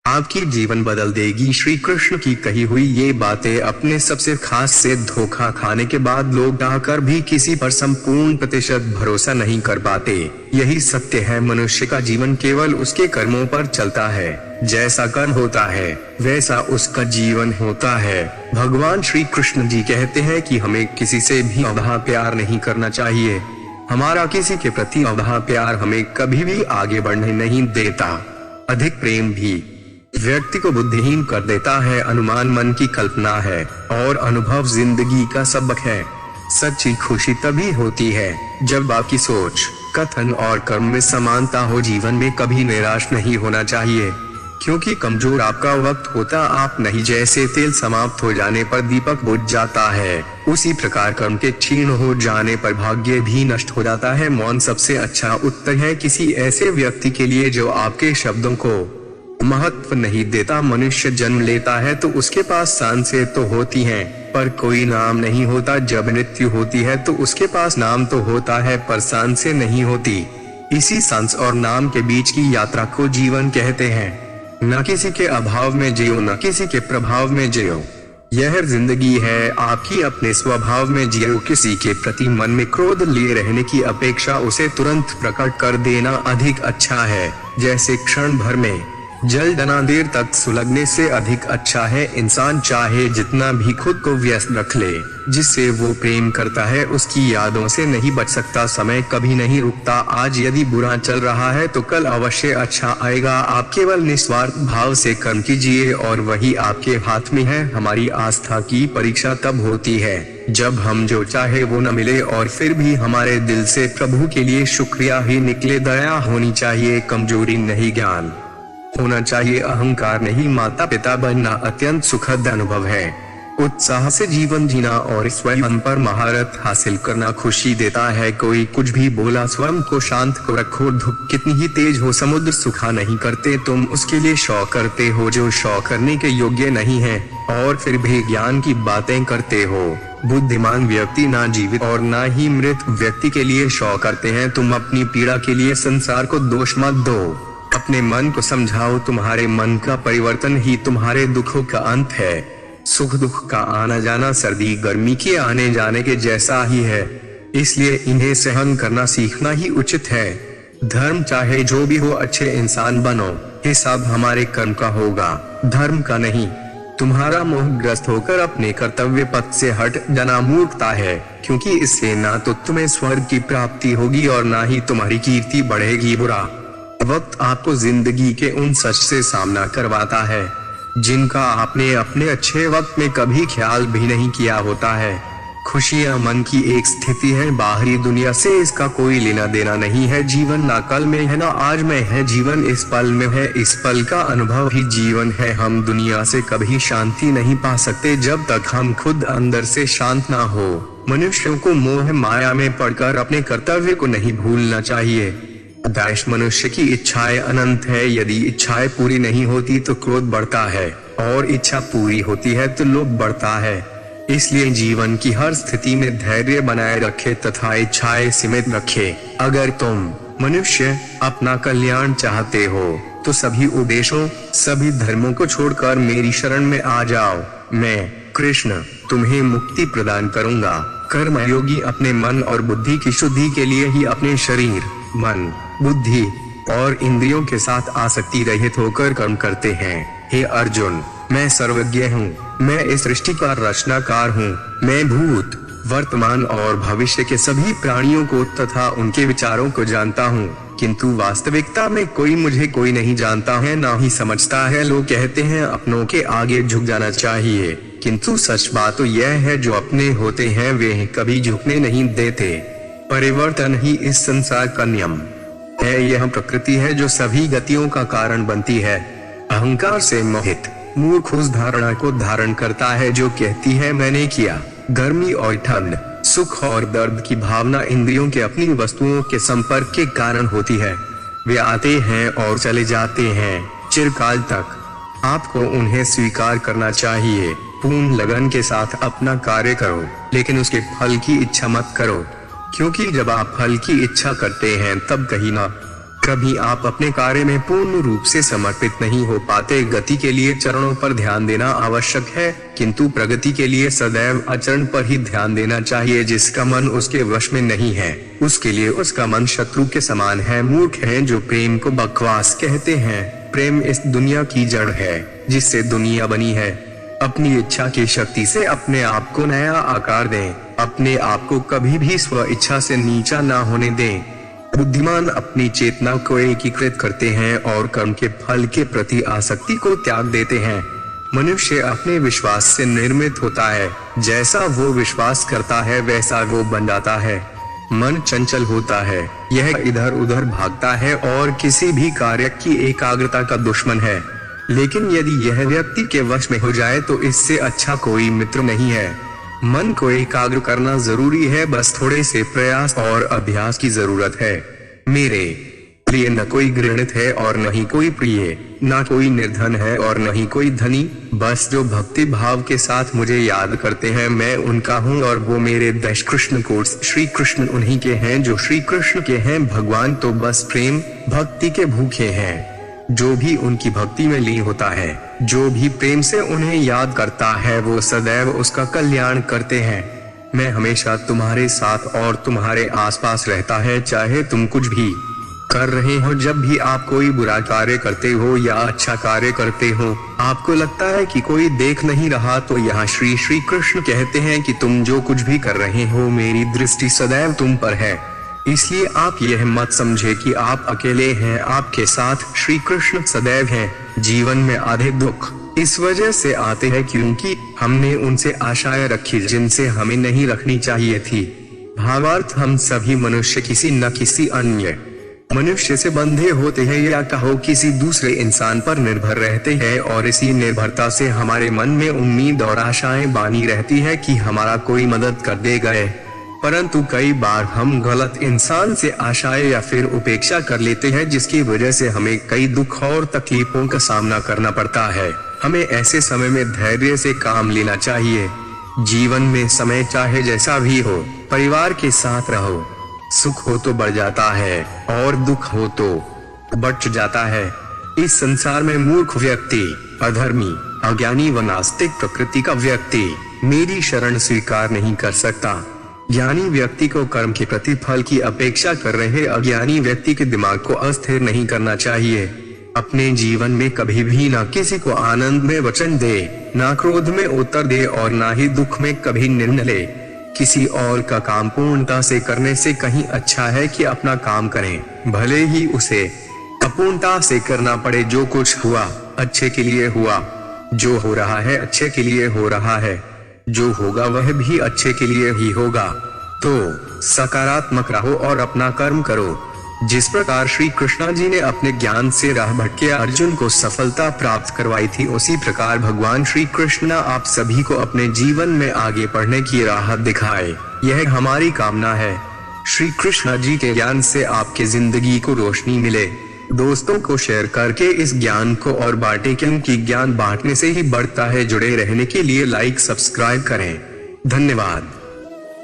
आपकी जीवन बदल देगी। श्री कृष्ण की कही हुई ये बातें अपने सबसे खास से धोखा खाने के बाद लोग आकर भी किसी पर संपूर्ण प्रतिशत भरोसा नहीं कर पाते। यही सत्य है। मनुष्य का जीवन केवल उसके कर्मों पर चलता है। जैसा कर्म होता है वैसा उसका जीवन होता है। भगवान श्री कृष्ण जी कहते हैं कि हमें किसी से भी अभाव प्यार नहीं करना चाहिए। हमारा किसी के प्रति अभाव प्यार हमें कभी भी आगे बढ़ने नहीं देता। अधिक प्रेम भी व्यक्ति को बुद्धिहीन कर देता है। अनुमान मन की कल्पना है और अनुभव जिंदगी का सबक है। सच्ची खुशी तभी होती है जब आपकी सोच, कथन और कर्म में समानता हो। जीवन में कभी निराश नहीं होना चाहिए, क्योंकि कमजोर आपका वक्त होता आप नहीं। जैसे तेल समाप्त हो जाने पर दीपक बुझ जाता है, उसी प्रकार कर्म के क्षीण हो जाने पर भाग्य भी नष्ट हो जाता है। मौन सबसे अच्छा उत्तर है किसी ऐसे व्यक्ति के लिए जो आपके शब्दों को महत्व नहीं देता। मनुष्य जन्म लेता है तो उसके पास सांसें तो होती हैं, पर कोई नाम नहीं होता। जब मृत्यु होती है तो उसके पास नाम तो होता है, पर सांसें नहीं होती। इसी सांस और नाम के बीच की यात्रा को जीवन कहते हैं। न किसी के अभाव में जियो, न किसी के प्रभाव में जियो। यह जिंदगी है आपकी, अपने स्वभाव में जियो। किसी के प्रति मन में क्रोध लिए रहने की अपेक्षा उसे तुरंत प्रकट कर देना अधिक अच्छा है। जैसे क्षण भर में जल डना देर तक सुलगने से अधिक अच्छा है। इंसान चाहे जितना भी खुद को व्यस्त रख ले, जिससे वो प्रेम करता है उसकी यादों से नहीं बच सकता। समय कभी नहीं रुकता। आज यदि बुरा चल रहा है तो कल अवश्य अच्छा आएगा। आप केवल निस्वार्थ भाव से कर्म कीजिए और वही आपके हाथ में है। हमारी आस्था की परीक्षा तब होती है जब हम जो चाहे वो न मिले और फिर भी हमारे दिल से प्रभु के लिए शुक्रिया ही निकले। दया होनी चाहिए, कमजोरी नहीं। ज्ञान होना चाहिए, अहंकार नहीं। माता पिता बनना अत्यंत सुखद अनुभव है। उत्साह से जीवन जीना और स्वयं पर महारत हासिल करना खुशी देता है। कोई कुछ भी बोला, स्वयं को शांत को रखो। धूप कितनी ही तेज हो समुद्र सूखा नहीं करते। तुम उसके लिए शौक करते हो जो शौक करने के योग्य नहीं है, और फिर भी ज्ञान की बातें करते हो। बुद्धिमान व्यक्ति ना जीवित और ना ही मृत व्यक्ति के लिए शौक करते हैं। तुम अपनी पीड़ा के लिए संसार को दोष मत दो। अपने मन को समझाओ, तुम्हारे मन का परिवर्तन ही तुम्हारे दुखों का अंत है। सुख दुख का आना जाना सर्दी गर्मी के आने जाने के जैसा ही है, इसलिए इन्हें सहन करना सीखना ही उचित है। धर्म चाहे जो भी हो, अच्छे इंसान बनो। हिसाब हमारे कर्म का होगा, धर्म का नहीं। तुम्हारा मोहग्रस्त होकर अपने कर्तव्य पथ से हट जाना मूर्खता है, क्योंकि इससे ना तो तुम्हें स्वर्ग की प्राप्ति होगी और ना ही तुम्हारी कीर्ति बढ़ेगी। बुरा वक्त आपको जिंदगी के उन सच से सामना करवाता है जिनका आपने अपने अच्छे वक्त में कभी ख्याल भी नहीं किया होता है। खुशियां मन की एक स्थिति है, बाहरी दुनिया से इसका कोई लेना देना नहीं है। जीवन ना कल में है ना आज में है, जीवन इस पल में है। इस पल का अनुभव ही जीवन है। हम दुनिया से कभी शांति नहीं पा सकते जब तक हम खुद अंदर से शांत ना हो। मनुष्यों को मोह माया में पड़कर अपने कर्तव्य को नहीं भूलना चाहिए। दैश मनुष्य की इच्छाएं अनंत है। यदि इच्छाएं पूरी नहीं होती तो क्रोध बढ़ता है, और इच्छा पूरी होती है तो लोभ बढ़ता है। इसलिए जीवन की हर स्थिति में धैर्य बनाए रखे तथा इच्छाएं सीमित रखे। अगर तुम मनुष्य अपना कल्याण चाहते हो तो सभी उपदेशों, सभी धर्मों को छोड़कर मेरी शरण में आ जाओ। मैं कृष्ण तुम्हें मुक्ति प्रदान करूंगा। कर्म योगी अपने मन और बुद्धि की शुद्धि के लिए ही अपने शरीर, मन, बुद्धि और इंद्रियों के साथ आसक्ति रहित होकर कर्म करते हैं। हे अर्जुन, मैं सर्वज्ञ हूँ। मैं इस सृष्टि का रचनाकार हूँ। मैं भूत, वर्तमान और भविष्य के सभी प्राणियों को तथा उनके विचारों को जानता हूँ, किंतु वास्तविकता में कोई नहीं जानता है, ना ही समझता है। लोग कहते हैं अपनों के आगे झुक जाना चाहिए, किंतु सच बात तो यह है जो अपने होते हैं वे कभी झुकने नहीं देते। परिवर्तन ही इस संसार का नियम है। यह प्रकृति है जो सभी गतियों का कारण बनती है। अहंकार से मोहित मूर्ख उस धारणा को धारण करता है जो कहती है मैंने किया। गर्मी और ठंड, सुख और दर्द की भावना इंद्रियों के अपनी वस्तुओं के संपर्क के कारण होती है। वे आते हैं और चले जाते हैं चिरकाल तक। आपको उन्हें स्वीकार करना चाहिए। पूर्ण लगन के साथ अपना कार्य करो, लेकिन उसके फल की इच्छा मत करो, क्योंकि जब आप फल की इच्छा करते हैं तब कहीं ना कभी आप अपने कार्य में पूर्ण रूप से समर्पित नहीं हो पाते। गति के लिए चरणों पर ध्यान देना आवश्यक है, किंतु प्रगति के लिए सदैव आचरण पर ही ध्यान देना चाहिए। जिसका मन उसके वश में नहीं है, उसके लिए उसका मन शत्रु के समान है। मूर्ख हैं जो प्रेम को बकवास कहते हैं। प्रेम इस दुनिया की जड़ है जिससे दुनिया बनी है। अपनी इच्छा की शक्ति से अपने आप को नया आकार दें। अपने आप को कभी भी स्व इच्छा से नीचा ना होने दें। बुद्धिमान अपनी चेतना को एकीकृत करते हैं और कर्म के फल के प्रति आसक्ति को त्याग देते हैं। मनुष्य अपने विश्वास से निर्मित होता है। जैसा वो विश्वास करता है वैसा वो बन जाता है। मन चंचल होता है, यह इधर उधर भागता है और किसी भी कार्य की एकाग्रता का दुश्मन है। लेकिन यदि यह व्यक्ति के वश में हो जाए तो इससे अच्छा कोई मित्र नहीं है। मन को एकाग्र करना जरूरी है, बस थोड़े से प्रयास और अभ्यास की जरूरत है। मेरे लिए न कोई घृणित है और न ही कोई प्रिय, न कोई निर्धन है और न ही कोई धनी। बस जो भक्ति भाव के साथ मुझे याद करते हैं मैं उनका हूँ और वो मेरे दश कृष्ण कोट्स श्री कृष्ण उन्हीं के हैं जो श्री कृष्ण के हैं। भगवान तो बस प्रेम भक्ति के भूखे हैं। जो भी उनकी भक्ति में लीन होता है, जो भी प्रेम से उन्हें याद करता है, वो सदैव उसका कल्याण करते हैं। मैं हमेशा तुम्हारे साथ और तुम्हारे आसपास रहता है, चाहे तुम कुछ भी कर रहे हो। जब भी आप कोई बुरा कार्य करते हो या अच्छा कार्य करते हो, आपको लगता है कि कोई देख नहीं रहा, तो यहाँ श्री श्री कृष्ण कहते हैं कि तुम जो कुछ भी कर रहे हो मेरी दृष्टि सदैव तुम पर है। इसलिए आप यह मत समझे कि आप अकेले हैं, आपके साथ श्री कृष्ण सदैव हैं। जीवन में आधे दुख इस वजह से आते हैं क्योंकि हमने उनसे आशाएं रखी जिनसे हमें नहीं रखनी चाहिए थी। भावार्थ, हम सभी मनुष्य किसी न किसी अन्य मनुष्य से बंधे होते हैं या कहो किसी दूसरे इंसान पर निर्भर रहते हैं और इसी निर्भरता से हमारे मन में उम्मीद और आशाएं बानी रहती है कि हमारा कोई मदद कर देगा। परंतु कई बार हम गलत इंसान से आशाएं या फिर उपेक्षा कर लेते हैं जिसकी वजह से हमें कई दुख और तकलीफों का सामना करना पड़ता है। हमें ऐसे समय में धैर्य से काम लेना चाहिए। जीवन में समय चाहे जैसा भी हो, परिवार के साथ रहो। सुख हो तो बढ़ जाता है और दुख हो तो बढ़ जाता है। इस संसार में मूर्ख व्यक्ति, अधर्मी, अज्ञानी व नास्तिक प्रकृति का व्यक्ति मेरी शरण स्वीकार नहीं कर सकता। ज्ञानी व्यक्ति को कर्म के प्रतिफल की अपेक्षा कर रहे अज्ञानी व्यक्ति के दिमाग को अस्थिर नहीं करना चाहिए। अपने जीवन में कभी भी ना किसी को आनंद में वचन दे, ना क्रोध में उत्तर दे और ना ही दुख में कभी निर्णय ले। किसी और का काम पूर्णता से करने से कहीं अच्छा है कि अपना काम करें, भले ही उसे अपूर्णता से करना पड़े। जो कुछ हुआ अच्छे के लिए हुआ, जो हो रहा है अच्छे के लिए हो रहा है, जो होगा वह भी अच्छे के लिए ही होगा। तो सकारात्मक रहो और अपना कर्म करो। जिस प्रकार श्री कृष्णा जी ने अपने ज्ञान से राह भटके अर्जुन को सफलता प्राप्त करवाई थी, उसी प्रकार भगवान श्री कृष्ण आप सभी को अपने जीवन में आगे बढ़ने की राह दिखाए, यह हमारी कामना है। श्री कृष्णा जी के ज्ञान से आपके जिंदगी को रोशनी मिले। दोस्तों को शेयर करके इस ज्ञान को और बांटे, क्योंकि ज्ञान बांटने से ही बढ़ता है। जुड़े रहने के लिए लाइक सब्सक्राइब करें। धन्यवाद।